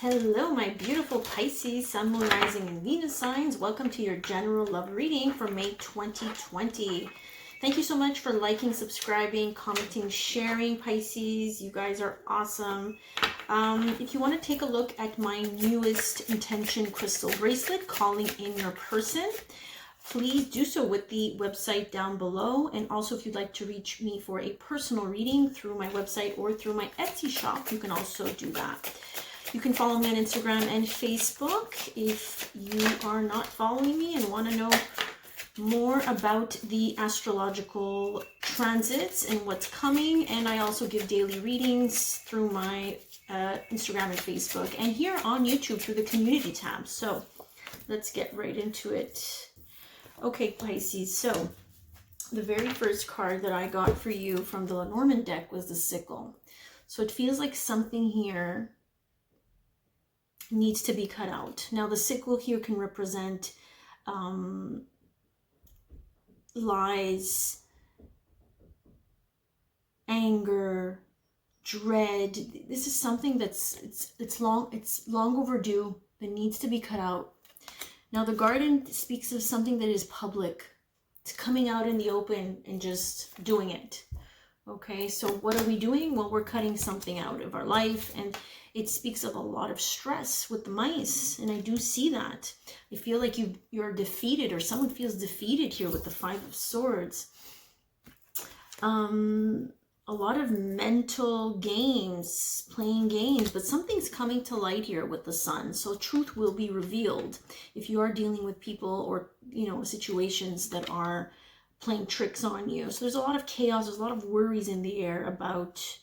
Hello, my beautiful Pisces, Sun, Moon, Rising, and Venus signs. Welcome to your general love reading for May 2020. Thank you so much for liking, subscribing, commenting, sharing, Pisces. You guys are awesome. If you want to take a look at my newest intention crystal bracelet, Calling in Your Person, please do so with the website down below. And also, if you'd like to reach me for a personal reading through my website or through my Etsy shop, you can also do that. You can follow me on Instagram and Facebook if you are not following me and want to know more about the astrological transits and what's coming. And I also give daily readings through my Instagram and Facebook, and here on YouTube through the community tab. So let's get right into it. Okay, Pisces, so the very first card that I got for you from the Lenormand deck was the sickle. So it feels like something here needs to be cut out. Now the sickle here can represent lies, anger, dread. This is something that's it's long overdue, that needs to be cut out. Now the garden speaks of something that is public. It's coming out in the open and just doing it. Okay, so what are we doing? Well, we're cutting something out of our life, and it speaks of a lot of stress with the mice, and I do see that. I feel like you're defeated, or someone feels defeated here with the Five of Swords. A lot of mental games, playing games, but something's coming to light here with the Sun, so truth will be revealed if you are dealing with people or, situations that are playing tricks on you. So there's a lot of chaos, there's a lot of worries in the air about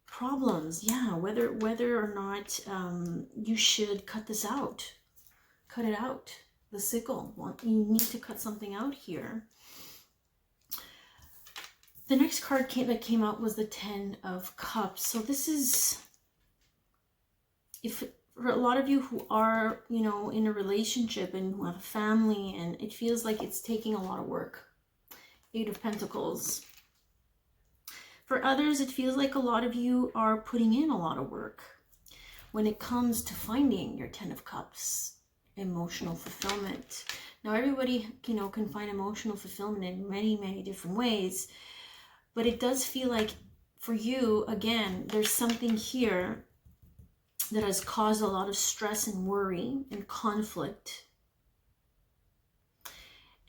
problems, whether or not you should cut this out. Cut it out. The sickle. Well, you need to cut something out here. The next card that came out was the Ten of Cups. So this is, if for a lot of you who are, in a relationship and who have a family, and it feels like it's taking a lot of work. Eight of Pentacles. For others, it feels like a lot of you are putting in a lot of work when it comes to finding your Ten of Cups, emotional fulfillment. Now, everybody, can find emotional fulfillment in many, many different ways, but it does feel like for you, again, there's something here that has caused a lot of stress and worry and conflict.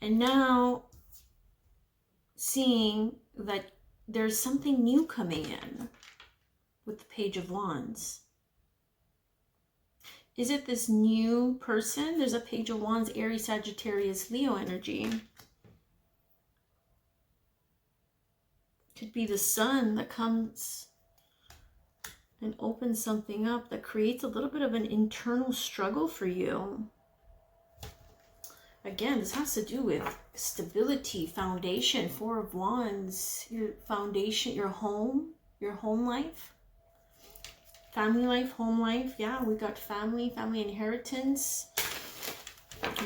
And now, seeing that there's something new coming in with the Page of Wands. Is it this new person? There's a Page of Wands, Aries, Sagittarius, Leo energy. Could be the Sun that comes and opens something up that creates a little bit of an internal struggle for you. Again, this has to do with stability, foundation, Four of Wands, your foundation, your home life, family life, home life. Yeah, we got family inheritance,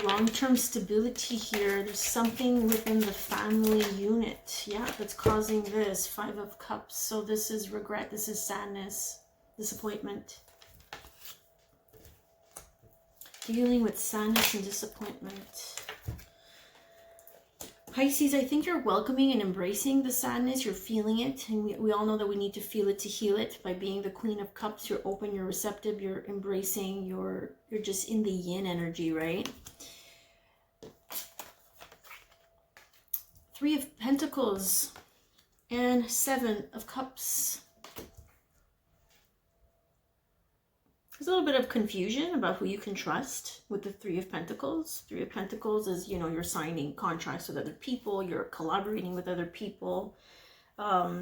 long-term stability here. There's something within the family unit, that's causing this. Five of Cups. So this is regret, this is sadness, disappointment. Dealing with sadness and disappointment. Pisces, I think you're welcoming and embracing the sadness. You're feeling it. And we all know that we need to feel it to heal it. By being the Queen of Cups, you're open, you're receptive, you're embracing, you're just in the yin energy, right? Three of Pentacles and Seven of Cups. There's a little bit of confusion about who you can trust with the Three of Pentacles. Three of Pentacles is, you're signing contracts with other people, you're collaborating with other people.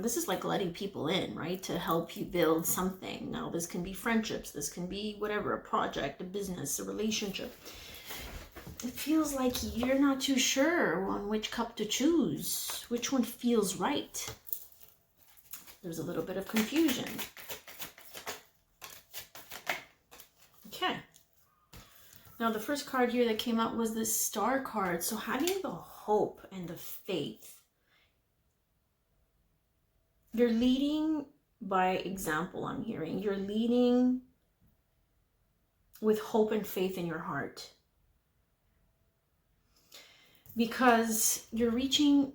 This is like letting people in, right, to help you build something. Now, this can be friendships, this can be whatever, a project, a business, a relationship. It feels like you're not too sure on which cup to choose, which one feels right. There's a little bit of confusion. Okay. Now, the first card here that came out was the Star card. So having the hope and the faith. You're leading by example, I'm hearing. You're leading with hope and faith in your heart. Because you're reaching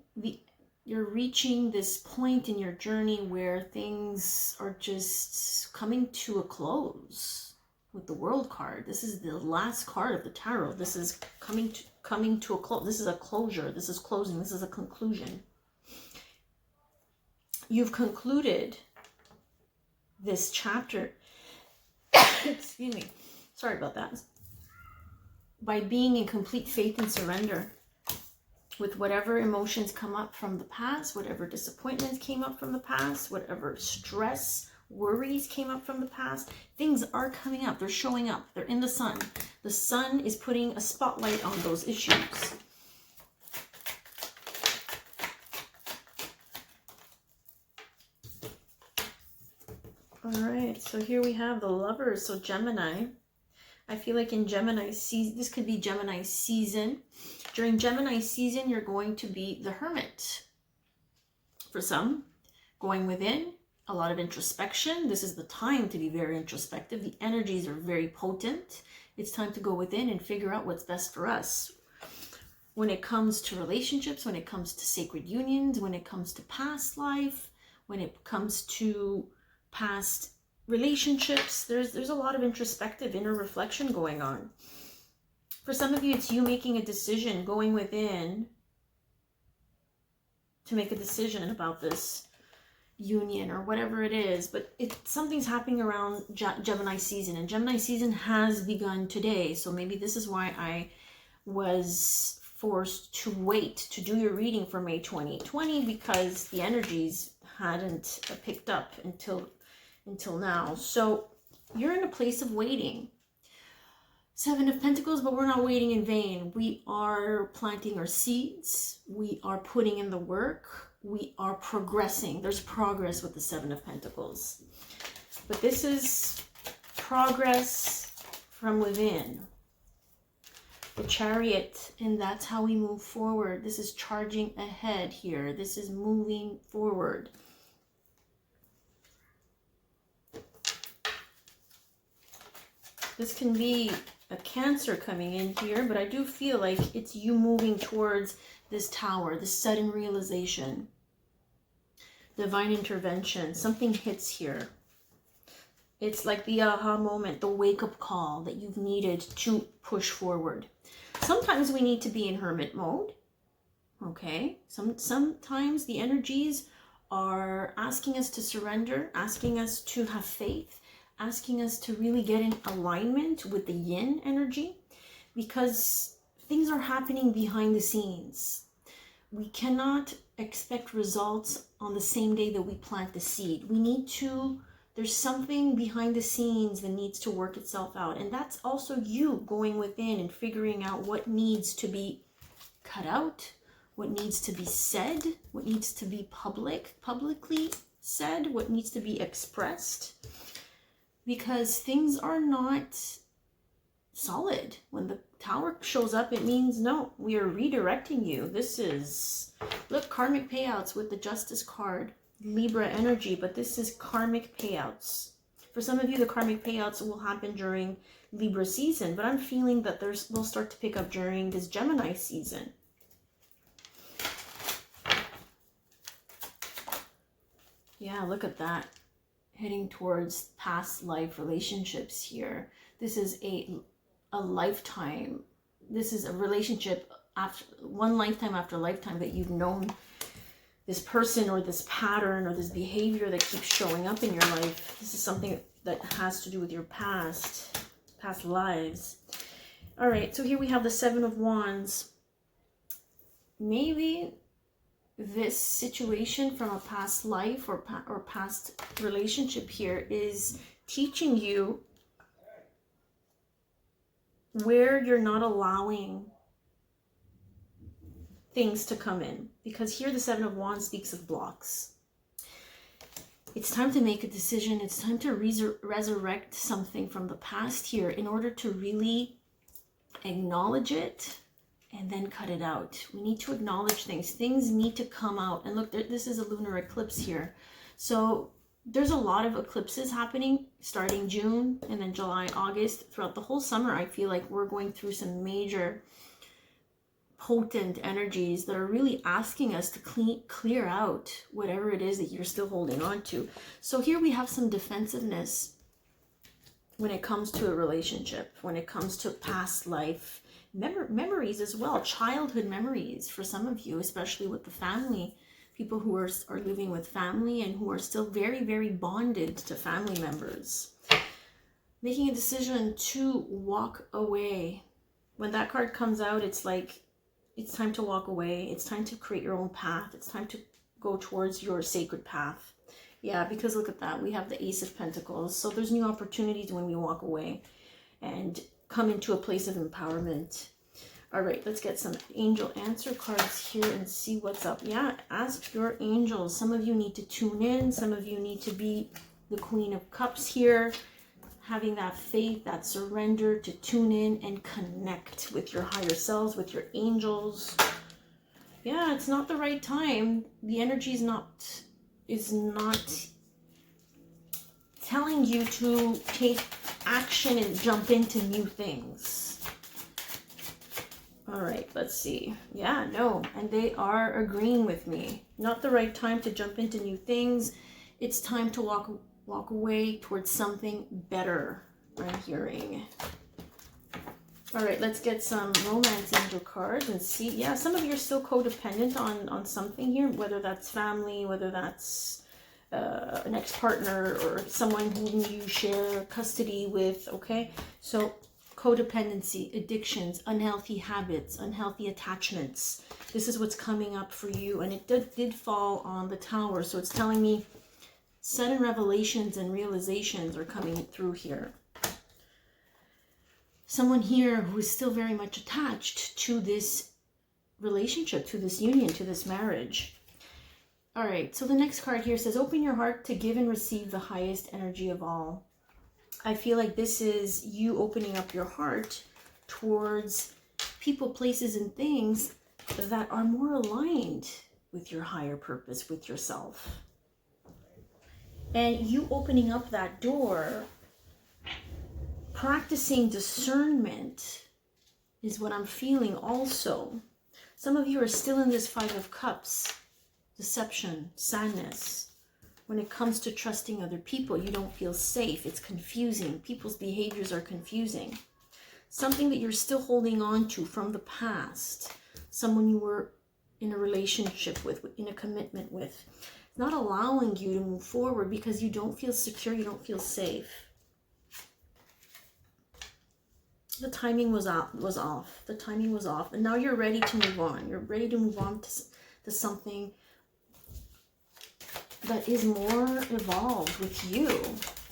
this point in your journey where things are just coming to a close with the World card. This is the last card of the tarot. This is coming to a close. This is a closure. This is closing. This is a conclusion. You've concluded this chapter. Excuse me. Sorry about that. By being in complete faith and surrender with whatever emotions come up from the past, whatever disappointments came up from the past, whatever stress, worries came up from the past. Things are coming up. They're showing up. They're in the sun. The sun is putting a spotlight on those issues. All right, so here we have the Lovers. So Gemini, I feel like in Gemini season, this could be Gemini season. During Gemini season, you're going to be the Hermit. For some, going within, a lot of introspection. This is the time to be very introspective. The energies are very potent. It's time to go within and figure out what's best for us. When it comes to relationships, when it comes to sacred unions, when it comes to past life, when it comes to past relationships, there's a lot of introspective inner reflection going on. For some of you, it's you making a decision, going within to make a decision about this union or whatever it is. But something's happening around Gemini season, and Gemini season has begun today. So maybe this is why I was forced to wait to do your reading for May 2020, because the energies hadn't picked up until now. So you're in a place of waiting. Seven of Pentacles, but we're not waiting in vain. We are planting our seeds. We are putting in the work. We are progressing. There's progress with the Seven of Pentacles. But this is progress from within. The Chariot, and that's how we move forward. This is charging ahead here. This is moving forward. This can be a Cancer coming in here, but I do feel like it's you moving towards this tower, this sudden realization, divine intervention. Something hits here. It's like the aha moment, the wake-up call that you've needed to push forward. Sometimes we need to be in hermit mode, okay? Sometimes the energies are asking us to surrender, asking us to have faith, asking us to really get in alignment with the yin energy, because things are happening behind the scenes. We cannot expect results on the same day that we plant the seed. There's something behind the scenes that needs to work itself out. And that's also you going within and figuring out what needs to be cut out, what needs to be said, what needs to be publicly said, what needs to be expressed. Because things are not solid. When the tower shows up, it means no, we are redirecting you. This is, look, karmic payouts with the Justice card, Libra energy, but this is karmic payouts. For some of you, the karmic payouts will happen during Libra season, but I'm feeling that they'll start to pick up during this Gemini season. Yeah, look at that. Heading towards past life relationships here. This is a lifetime. This is a relationship after one lifetime after lifetime that you've known this person or this pattern or this behavior that keeps showing up in your life. This is something that has to do with your past lives. All right, so here we have the Seven of Wands. Maybe this situation from a past life or past relationship here is teaching you where you're not allowing things to come in. Because here the Seven of Wands speaks of blocks. It's time to make a decision. It's time to resurrect something from the past here in order to really acknowledge it and then cut it out. We need to acknowledge things. Things need to come out. And look, this is a lunar eclipse here. So there's a lot of eclipses happening starting June and then July, August. Throughout the whole summer, I feel like we're going through some major potent energies that are really asking us to clear out whatever it is that you're still holding on to. So here we have some defensiveness when it comes to a relationship, when it comes to past life memories as well, childhood memories for some of you, especially with the family, people who are living with family and who are still very, very bonded to family members. Making a decision to walk away. When that card comes out, it's like, it's time to walk away. It's time to create your own path. It's time to go towards your sacred path. Yeah, because look at that. We have the Ace of Pentacles. So there's new opportunities when we walk away and come into a place of empowerment. All right, let's get some angel answer cards here and see what's up. Yeah, ask your angels. Some of you need to tune in. Some of you need to be the Queen of Cups here. Having that faith, that surrender to tune in and connect with your higher selves, with your angels. Yeah, it's not the right time. The energy is not telling you to take action and jump into new things. All right, let's see. Yeah, no, and they are agreeing with me. Not the right time to jump into new things. It's time to walk away towards something better, I'm hearing. All right, let's get some romance angel cards and see. Yeah, some of you are still codependent on something here, whether that's family, whether that's an ex-partner or someone whom you share custody with, okay? So codependency, addictions, unhealthy habits, unhealthy attachments. This is what's coming up for you, and it did fall on the Tower, so it's telling me sudden revelations and realizations are coming through here. Someone here who is still very much attached to this relationship, to this union, to this marriage. All right, so the next card here says, open your heart to give and receive the highest energy of all. I feel like this is you opening up your heart towards people, places, and things that are more aligned with your higher purpose, with yourself. And you opening up that door, practicing discernment is what I'm feeling also. Some of you are still in this Five of Cups. Deception, sadness. When it comes to trusting other people, you don't feel safe. It's confusing. People's behaviors are confusing. Something that you're still holding on to from the past. Someone you were in a relationship with, in a commitment with. It's not allowing you to move forward because you don't feel secure. You don't feel safe. The timing was off. The timing was off. And now you're ready to move on. You're ready to move on to something that is more evolved with you,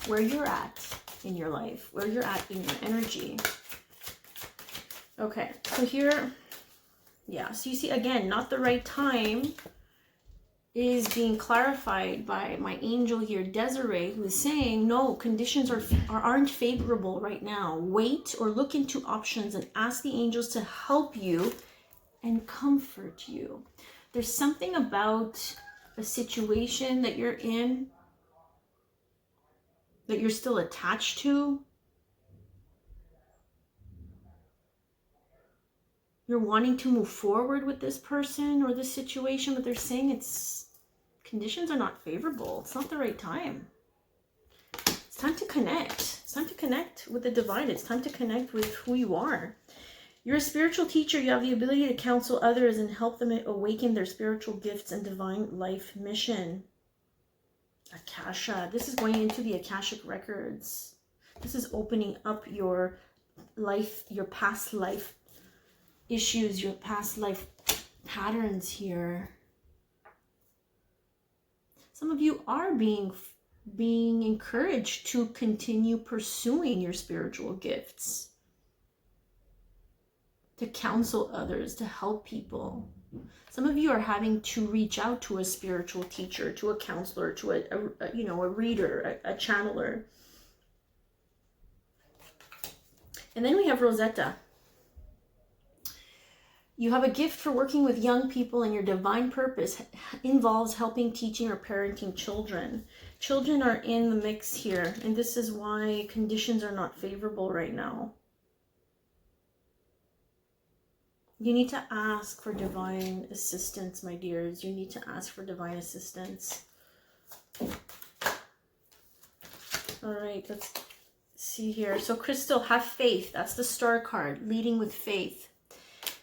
where you're at in your life, where you're at in your energy. Okay, so here, yeah, so you see, again, not the right time is being clarified by my angel here, Desiree, who is saying, no, conditions aren't favorable right now. Wait or look into options and ask the angels to help you and comfort you. There's something about a situation that you're in, that you're still attached to. You're wanting to move forward with this person or this situation, but they're saying conditions are not favorable. It's not the right time. It's time to connect. It's time to connect with the divine. It's time to connect with who you are. You're a spiritual teacher. You have the ability to counsel others and help them awaken their spiritual gifts and divine life mission. Akasha. This is going into the Akashic records. This is opening up your life, your past life issues, your past life patterns here. Some of you are being encouraged to continue pursuing your spiritual gifts, to counsel others, to help people. Some of you are having to reach out to a spiritual teacher, to a counselor, to a reader, a channeler. And then we have Rosetta. You have a gift for working with young people, and your divine purpose involves helping, teaching, or parenting children. Children are in the mix here, and this is why conditions are not favorable right now. You need to ask for divine assistance, my dears. You need to ask for divine assistance. All right, let's see here. So Crystal, have faith. That's the Star card, leading with faith.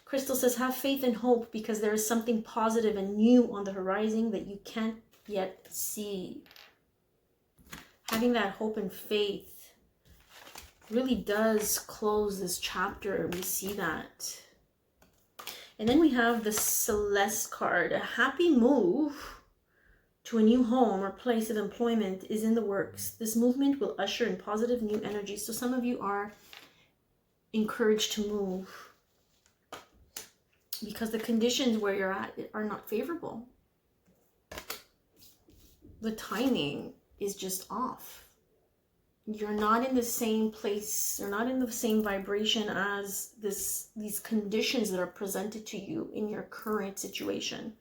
Crystal says, have faith and hope, because there is something positive and new on the horizon that you can't yet see. Having that hope and faith really does close this chapter. We see that. And then we have the Celeste card. A happy move to a new home or place of employment is in the works. This movement will usher in positive new energy. So some of you are encouraged to move because the conditions where you're at are not favorable. The timing is just off. You're not in the same place, you're not in the same vibration as these conditions that are presented to you in your current situation.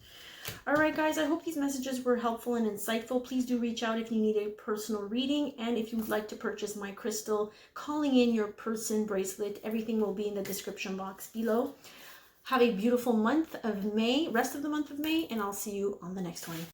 All right, guys, I hope these messages were helpful and insightful. Please do reach out if you need a personal reading, and if you would like to purchase my crystal calling in your person bracelet, everything will be in the description box below. Have a beautiful month of May, rest of the month of May, and I'll see you on the next one.